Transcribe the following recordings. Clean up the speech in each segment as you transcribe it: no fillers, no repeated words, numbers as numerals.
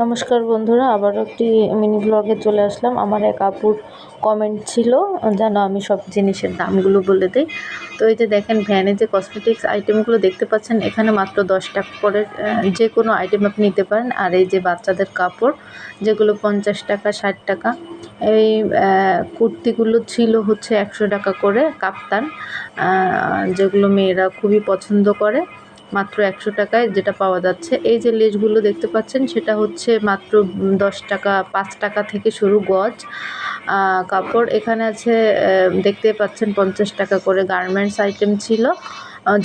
নমস্কার বন্ধুরা, আবারও একটি মিনি ব্লগে চলে আসলাম। আমার এক আপুর কমেন্ট ছিল যেন আমি সব জিনিসের দামগুলো বলে দিই। তো এই যে দেখেন, ভ্যানে যে কসমেটিক্স আইটেমগুলো দেখতে পাচ্ছেন, এখানে মাত্র 10 টাকা করে যে কোনো আইটেম আপনি নিতে পারেন। আর এই যে বাচ্চাদের কাপড়, যেগুলো 50 টাকা 60 টাকা, এই কুর্তিগুলো ছিল হচ্ছে 100 টাকা করে কাপ্তান, যেগুলো মেয়েরা খুবই পছন্দ করে। মাত্র 100 টাকায় যেটা পাওয়া যাচ্ছে। এই যে লেসগুলো দেখতে পাচ্ছেন, সেটা হচ্ছে মাত্র 10 টাকা, 5 টাকা থেকে শুরু গজ কাপড়। এখানে আছে দেখতে পাচ্ছেন 50 টাকা করে গার্মেন্টস আইটেম ছিল,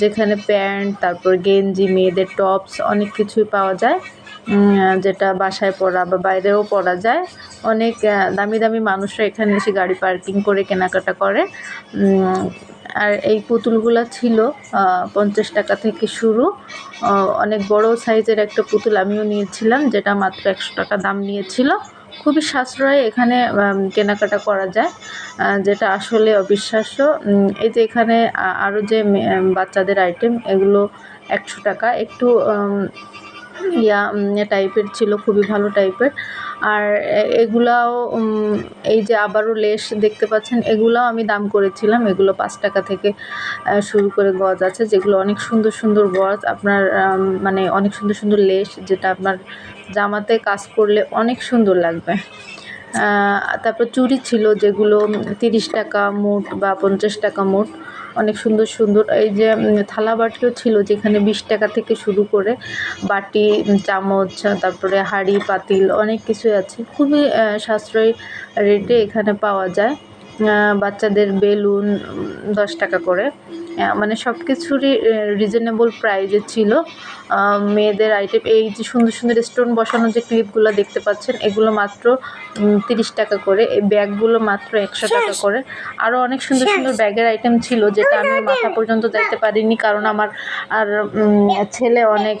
যেখানে প্যান্ট, তারপর গেঞ্জি, মেয়েদের টপস অনেক কিছুই পাওয়া যায়, যেটা বাসায় পরা বা বাইরেও পরা যায়। অনেক দামি দামি মানুষরা এখানে এসে গাড়ি পার্কিং করে কেনাকাটা করে। আর এই পুতুলগুলো ছিল 50 টাকা থেকে শুরু। অনেক বড় সাইজের একটা পুতুল আমিও নিয়েছিলাম, যেটা মাত্র 100 টাকা দাম নিয়েছিল। খুবই সাশ্রয়ে এখানে কেনাকাটা করা যায়, যেটা আসলে অবিশ্বাস্য। এই যে এখানে আরও যে বাচ্চাদের আইটেম, এগুলো 100 টাকা, একটু টাইপের ছিল, খুবই ভালো টাইপের। আর এগুলাও এই যে আবারও লেস দেখতে পাচ্ছেন, এগুলাও আমি দাম করেছিলাম। এগুলো 5 টাকা থেকে শুরু করে গজ আছে, যেগুলো অনেক সুন্দর সুন্দর গজ, আপনার মানে অনেক সুন্দর সুন্দর লেস, যেটা আপনার জামাতে কাজ করলে অনেক সুন্দর লাগবে। তারপর চুড়ি ছিল, যেগুলো 30 টাকা মোট বা 50 টাকা মোট, অনেক সুন্দর সুন্দর। এই যে থালা বাটিও ছিল, যেখানে 20 টাকা থেকে শুরু করে বাটি, চামচ, তারপরে হাঁড়ি পাতিল অনেক কিছুই আছে। খুবই সাশ্রয়ী রেটে এখানে পাওয়া যায়। বাচ্চাদের বেলুন 10 টাকা করে, মানে সব কিছুরই রিজনেবল প্রাইজে ছিল। মেয়েদের আইটেম, এই যে সুন্দর সুন্দর স্টোন বসানো যে ক্লিপগুলো দেখতে পাচ্ছেন, এগুলো মাত্র 30 টাকা করে। এই ব্যাগগুলো মাত্র 100 টাকা করে। আরও অনেক সুন্দর সুন্দর ব্যাগের আইটেম ছিল, যেটা আমি মাথা পর্যন্ত যাইতে পারিনি, কারণ আমার আর ছেলে অনেক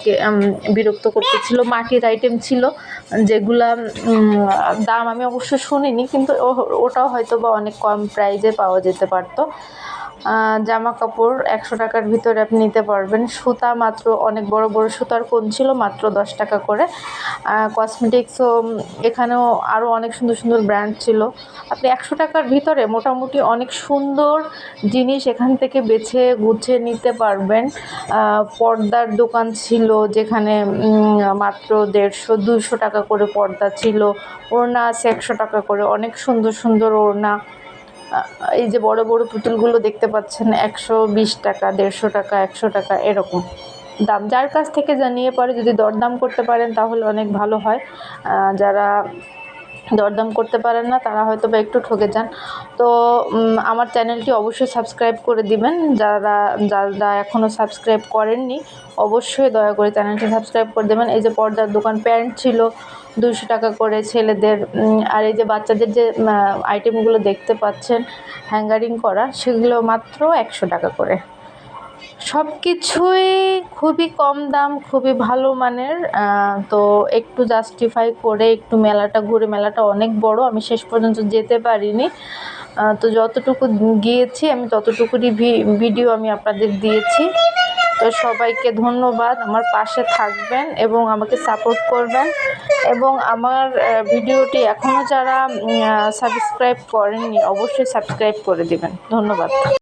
বিরক্ত করতেছিল। মাটির আইটেম ছিল, যেগুলা দাম আমি অবশ্য শুনিনি, কিন্তু ওটাও হয়তো বা অনেক কম প্রাইজে পাওয়া যেতে পারতো। জামা কাপড় 100 টাকার ভিতরে আপনি নিতে পারবেন। সুতা মাত্র, অনেক বড় বড় সুতার কোন ছিল, মাত্র 10 টাকা করে। কসমেটিক্সও এখানেও আরও অনেক সুন্দর সুন্দর ব্র্যান্ড ছিল। আপনি 100 টাকার ভিতরে মোটামুটি অনেক সুন্দর জিনিস এখান থেকে বেছে গুছে নিতে পারবেন। পর্দার দোকান ছিল, যেখানে মাত্র 150-200 টাকা করে পর্দা ছিল। ওড়না আছে 100 টাকা করে, অনেক সুন্দর সুন্দর ওড়না। এই যে বড় বড় পুতুলগুলো দেখতে পাচ্ছেন, 120 টাকা, 150 টাকা, 100 টাকা এরকম দাম। যার কাছ থেকে জানিয়ে পরে যদি দরদাম করতে পারেন, তাহলে অনেক ভালো হয়। যারা দরদাম করতে পারেন না, তারা হয়তো বা একটু ঠকে যান। তো আমার চ্যানেলটি অবশ্যই সাবস্ক্রাইব করে দিবেন। যারা এখনও সাবস্ক্রাইব করেননি, অবশ্যই দয়া করে চ্যানেলটি সাবস্ক্রাইব করে দেবেন। এই যে পর্দার দোকান, প্যান্ট ছিল 200 টাকা করে ছেলেদের। আর এই যে বাচ্চাদের যে আইটেমগুলো দেখতে পাচ্ছেন হ্যাঙ্গারিং করা, সেগুলো মাত্র 100 টাকা করে। সব কিছুই খুবই কম দাম, খুবই ভালো মানের। তো একটু জাস্টিফাই করে একটু মেলাটা ঘুরে, মেলাটা অনেক বড়, আমি শেষ পর্যন্ত যেতে পারিনি। তো যতটুকু গিয়েছি আমি ততটুকুরই ভিডিও আমি আপনাদের দিয়েছি। তো সবাইকে ধন্যবাদ, আমার পাশে থাকবেন এবং আমাকে সাপোর্ট করবেন। এবং আমার ভিডিওটি এখনও যারা সাবস্ক্রাইব করেননি, অবশ্যই সাবস্ক্রাইব করে দিবেন। ধন্যবাদ।